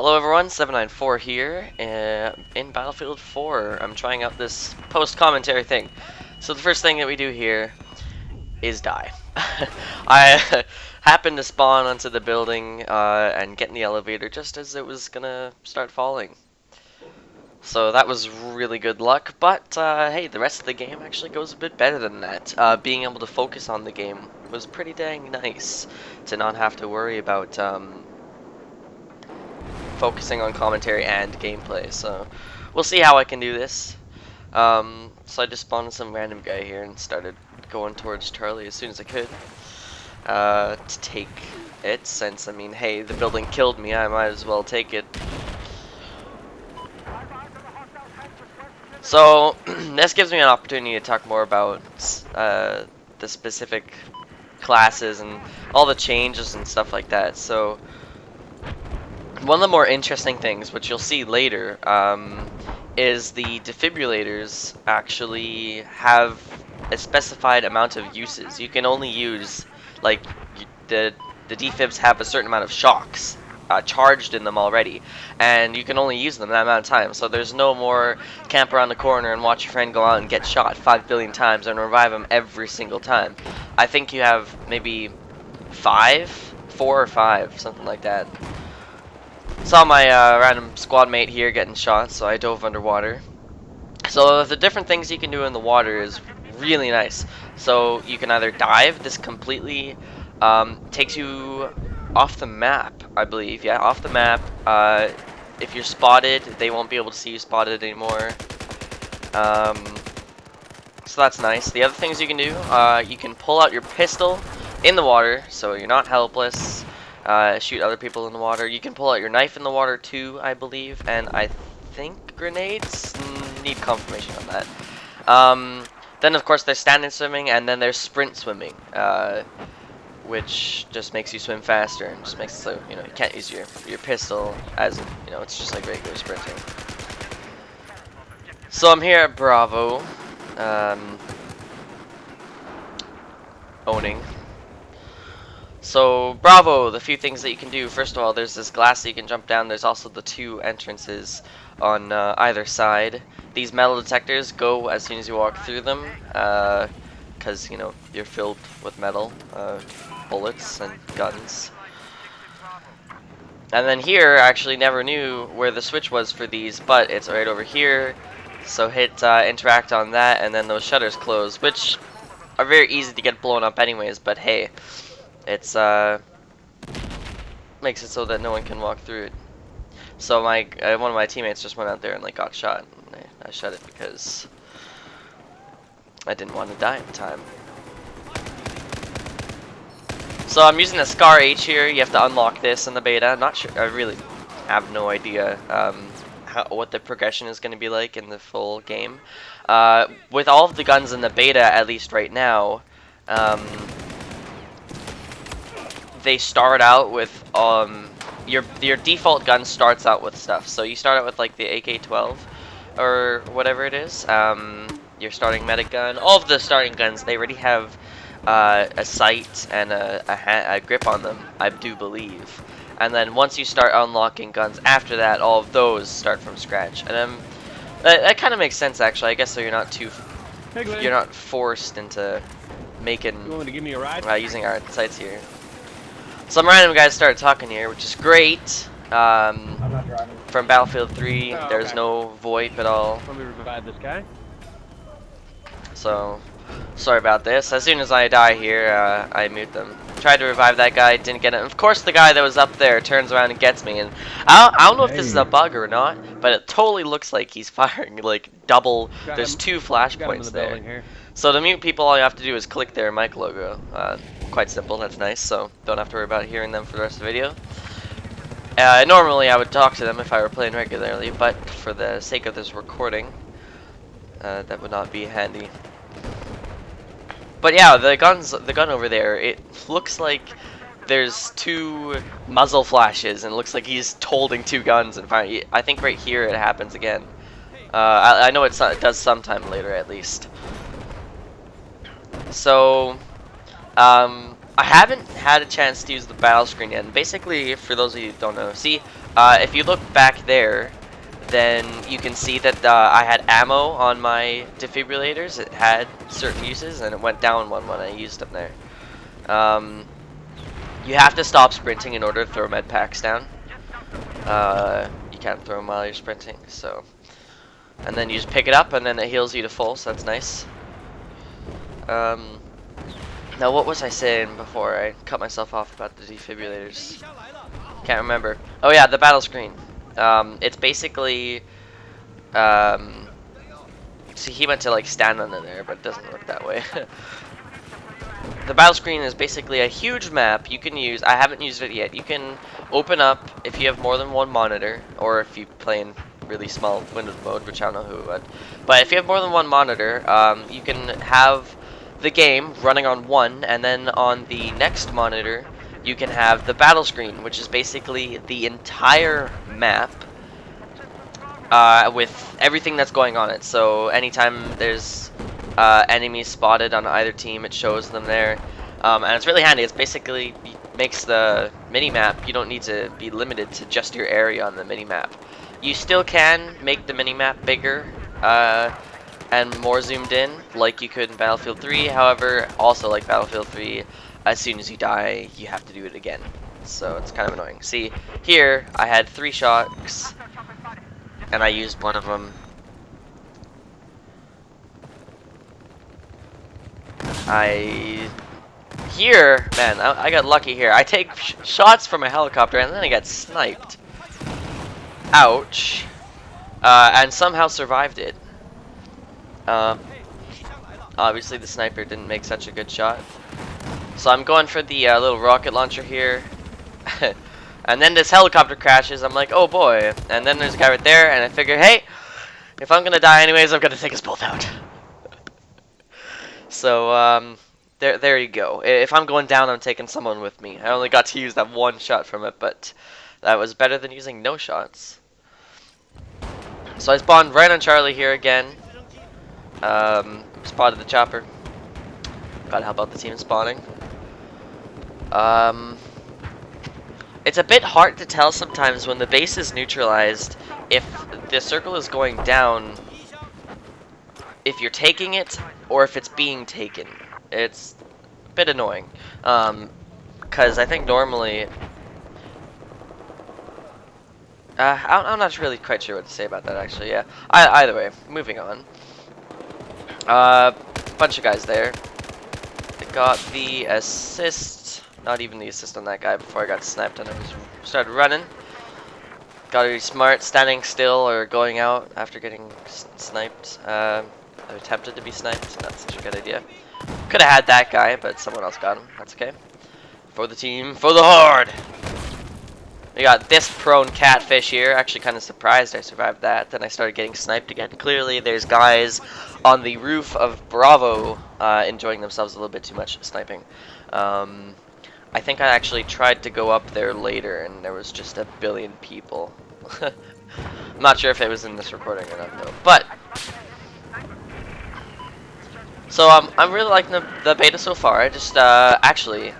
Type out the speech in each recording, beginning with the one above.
Hello everyone, 794 here, in Battlefield 4. I'm trying out this post-commentary thing. So the first thing that we do here is die. I happened to spawn onto the building and get in the elevator just as it was gonna start falling. So that was really good luck, but hey, the rest of the game actually goes a bit better than that. Being able to focus on the game was pretty dang nice to not have to worry about focusing on commentary and gameplay, so we'll see how I can do this. So I just spawned some random guy here and started going towards Charlie as soon as I could to take it, since, I mean, hey, the building killed me, I might as well take it. So this gives me an opportunity to talk more about the specific classes and all the changes and stuff like that. So one of the more interesting things, which you'll see later, is the defibrillators actually have a specified amount of uses. You can only use, like, the defibs have a certain amount of shocks charged in them already, and you can only use them that amount of time. So there's no more camp around the corner and watch your friend go out and get shot 5 billion times and revive him every single time. I think you have maybe 4 or 5, something like that. Saw my random squad mate here getting shot, so I dove underwater. So the different things you can do in the water is really nice. So you can either dive. This completely takes you off the map, I believe. Yeah, off the map. If you're spotted, they won't be able to see you spotted anymore. So that's nice. The other things you can do, you can pull out your pistol in the water, so you're not helpless. Shoot other people in the water. You can pull out your knife in the water too, I believe, and I think grenades? Need confirmation on that. Then of course there's standing swimming, and then there's sprint swimming, which just makes you swim faster and just makes it so, you know, you can't use your pistol as, you know, it's just like regular sprinting. So I'm here at Bravo, owning. So, Bravo, the few things that you can do. First of all, there's this glass that you can jump down. There's also the 2 entrances on either side. These metal detectors go as soon as you walk through them, because, you know, you're filled with metal, bullets, and guns. And then here, I actually never knew where the switch was for these, but it's right over here. So hit interact on that, and then those shutters close, which are very easy to get blown up anyways, but hey. It's makes it so that no one can walk through it. So my one of my teammates just went out there and like got shot. And I shut it because I didn't want to die at the time. So I'm using a SCAR H here. You have to unlock this in the beta. I'm not sure. I really have no idea what the progression is going to be like in the full game. With all of the guns in the beta, at least right now. They start out with your default gun starts out with stuff. So you start out with like the AK-12 or whatever it is. Your starting medic gun. All of the starting guns, they already have a sight and a grip on them, I do believe. And then once you start unlocking guns after that, all of those start from scratch. And that kind of makes sense actually. I guess so you're not you're not forced into making You want to give me a ride? using our sights here. Some random guys started talking here, which is great. I'm not driving. From Battlefield 3, Oh, there's okay. no VoIP at all. Let me revive this guy. So, sorry about this. As soon as I die here, I mute them. Tried to revive that guy, didn't get it. Of course, the guy that was up there turns around and gets me. And I don't know if this is a bug or not, but it totally looks like he's firing like double. There's 2 flashpoints there. Here. So to mute people, all you have to do is click their mic logo. Quite simple, that's nice, so don't have to worry about hearing them for the rest of the video. Normally I would talk to them if I were playing regularly, but for the sake of this recording, that would not be handy. But yeah, the gun over there, it looks like there's 2 muzzle flashes, and it looks like he's holding 2 guns in front. I think right here it happens again. I know it does sometime later at least. So, I haven't had a chance to use the battle screen yet. And basically, for those of you who don't know, see, if you look back there, then you can see that I had ammo on my defibrillators. It had certain uses, and it went down one when I used them there. You have to stop sprinting in order to throw med packs down. You can't throw them while you're sprinting, so. And then you just pick it up, and then it heals you to full, so that's nice. Now, what was I saying before I cut myself off about the defibrillators? Can't remember. Oh yeah, the battle screen. It's basically, see, he meant to like stand under there, but it doesn't work that way. The battle screen is basically a huge map you can use. I haven't used it yet. You can open up if you have more than one monitor, or if you play in really small window mode, which I don't know who would. But if you have more than one monitor, you can have the game running on one, and then on the next monitor you can have the battle screen, which is basically the entire map with everything that's going on it. So anytime there's enemies spotted on either team, it shows them there, and it's really handy. It's basically makes the mini-map, you don't need to be limited to just your area on the mini-map. You still can make the mini-map bigger and more zoomed in, like you could in Battlefield 3. However, also like Battlefield 3, as soon as you die, you have to do it again. So it's kind of annoying. See, here I had 3 shocks, and I used one of them. Here, man, I got lucky here. I take shots from a helicopter, and then I got sniped. Ouch. And somehow survived it. Obviously the sniper didn't make such a good shot. So I'm going for the little rocket launcher here. And then this helicopter crashes. I'm like, oh boy. And then there's a guy right there, and I figure, hey, if I'm gonna die anyways, I'm gonna take us both out. So, there you go. If I'm going down, I'm taking someone with me. I only got to use that one shot from it, but that was better than using no shots. So I spawned right on Charlie here again. Spotted the chopper. Gotta help out the team spawning. It's a bit hard to tell sometimes when the base is neutralized if the circle is going down, if you're taking it or if it's being taken. It's a bit annoying. Because I think normally I'm not really quite sure what to say about that, actually. Yeah. Either way, moving on. Bunch of guys there. I got the assist. Not even the assist on that guy before I got sniped and I started running. Gotta be smart, standing still or going out after getting sniped. I attempted to be sniped. Not such a good idea. Could have had that guy, but someone else got him. That's okay. For the team, for the horde! We got this prone catfish here. Actually kind of surprised I survived that. Then I started getting sniped again. Clearly there's guys on the roof of Bravo enjoying themselves a little bit too much sniping. I think I actually tried to go up there later and there was just a billion people. I'm not sure if it was in this recording or not though. But so I'm really liking the beta so far. I just actually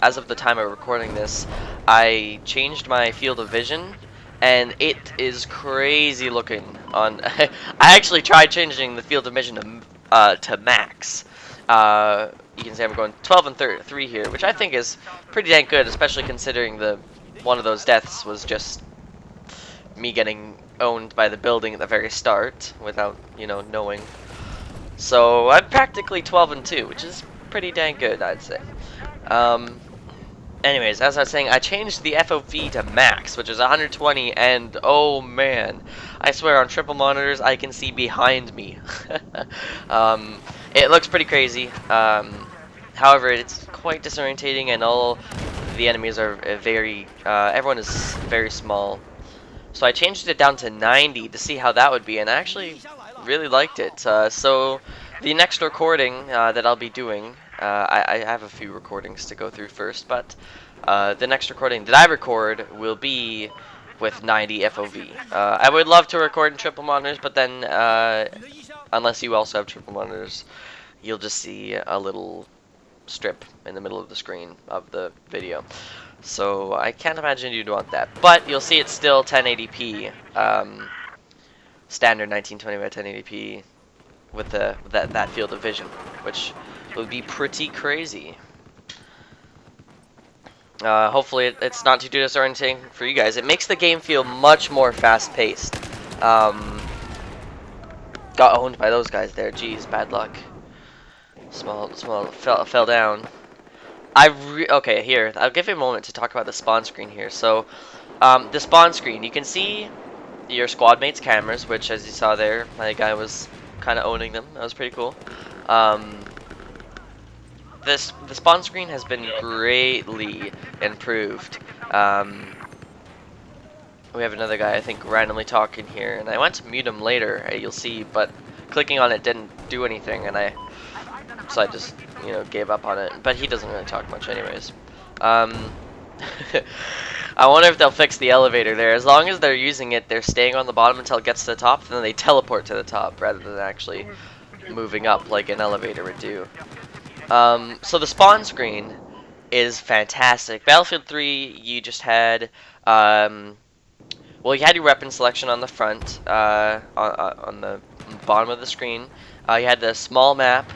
as of the time of recording this, I changed my field of vision, and it is crazy looking. On I actually tried changing the field of vision to max. You can see I'm going 12 and 3 here, which I think is pretty dang good, especially considering one of those deaths was just me getting owned by the building at the very start without knowing. So I'm practically 12 and 2, which is pretty dang good, I'd say. Anyways, as I was saying, I changed the FOV to max, which is 120, and oh man, I swear on triple monitors I can see behind me. It looks pretty crazy. However, it's quite disorientating, and all the enemies are everyone is very small. So I changed it down to 90 to see how that would be, and I actually really liked it. So the next recording that I'll be doing, I have a few recordings to go through first, but the next recording that I record will be with 90 FOV. I would love to record in triple monitors, but then unless you also have triple monitors, you'll just see a little strip in the middle of the screen of the video. So I can't imagine you'd want that. But you'll see it's still 1080p, standard 1920 by 1080p with that field of vision, which would be pretty crazy. Hopefully it's not too disorienting for you guys. It makes the game feel much more fast-paced. Got owned by those guys there. Jeez, bad luck. Small fell down. Okay, here, I'll give you a moment to talk about the spawn screen here. So, the spawn screen, you can see your squad mates' cameras, which, as you saw there, my guy was kind of owning them. That was pretty cool. The spawn screen has been greatly improved. We have another guy, I think, randomly talking here, and I went to mute him later, you'll see, but clicking on it didn't do anything, and so I just, you know, gave up on it. But he doesn't really talk much anyways. I wonder if they'll fix the elevator there. As long as they're using it, they're staying on the bottom until it gets to the top, and then they teleport to the top rather than actually moving up like an elevator would do. So the spawn screen is fantastic. Battlefield 3, you just had, well, you had your weapon selection on the front, on the bottom of the screen. You had the small map,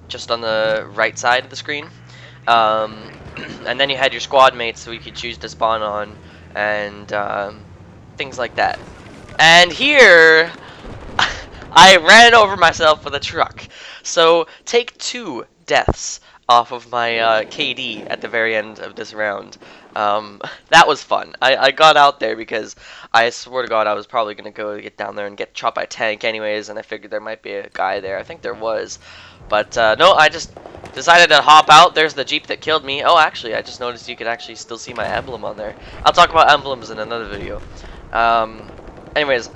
just on the right side of the screen. And then you had your squad mates so you could choose to spawn on, and things like that. And here, I ran over myself with a truck. So take 2 deaths off of my KD at the very end of this round. That was fun. I got out there because I swear to God I was probably going to go get down there and get shot by a tank anyways, and I figured there might be a guy there. I think there was. But no, I just decided to hop out. There's the Jeep that killed me. Oh, actually, I just noticed you could actually still see my emblem on there. I'll talk about emblems in another video. Anyways,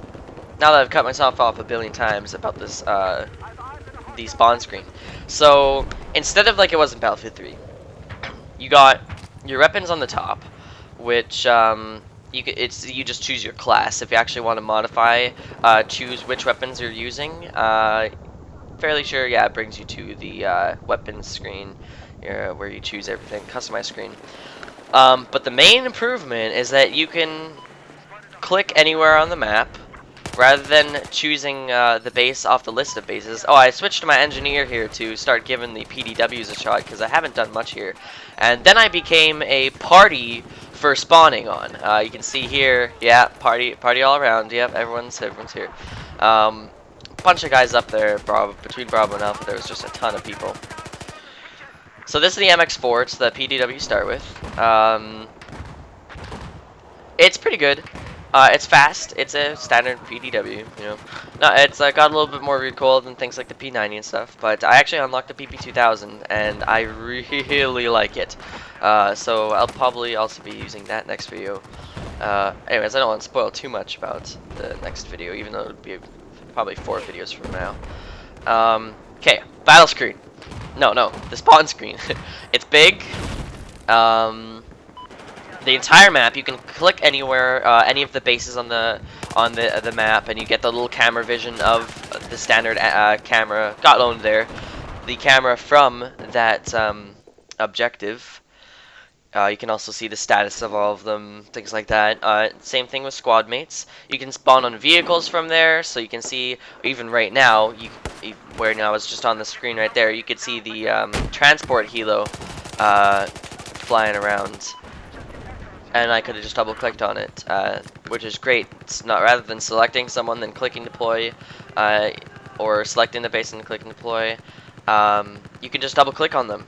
now that I've cut myself off a billion times about this, the spawn screen. So, instead of like it was in Battlefield 3, you got your weapons on the top, which you just choose your class. If you actually want to modify, choose which weapons you're using. Fairly sure, yeah, it brings you to the weapons screen, where you choose everything, customize screen. But the main improvement is that you can click anywhere on the map, rather than choosing the base off the list of bases. Oh, I switched to my engineer here to start giving the PDWs a shot, because I haven't done much here. And then I became a party for spawning on. You can see here, yeah, party all around. Yep, everyone's here. Bunch of guys up there, between Bravo and Alpha, there was just a ton of people. So this is the MX-4, it's the PDW you start with. It's pretty good. It's fast. It's a standard PDW, you know. No, it's got a little bit more recoil than things like the P90 and stuff, but I actually unlocked the PP2000, and I really like it. So I'll probably also be using that next video. Anyways, I don't want to spoil too much about the next video, even though it would be probably 4 videos from now. Okay, battle screen. No, the spawn screen. It's big. The entire map, you can click anywhere, any of the bases on the map, and you get the little camera vision of the standard camera. Got owned there. The camera from that objective. You can also see the status of all of them, things like that. Same thing with squad mates. You can spawn on vehicles from there, so you can see, even right now, where now it's just on the screen right there, you could see the transport helo flying around. And I could have just double clicked on it, which is great. It's not, rather than selecting someone then clicking deploy, or selecting the base and clicking deploy, you can just double click on them.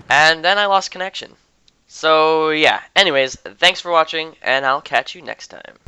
And then I lost connection. So yeah, anyways, thanks for watching, and I'll catch you next time.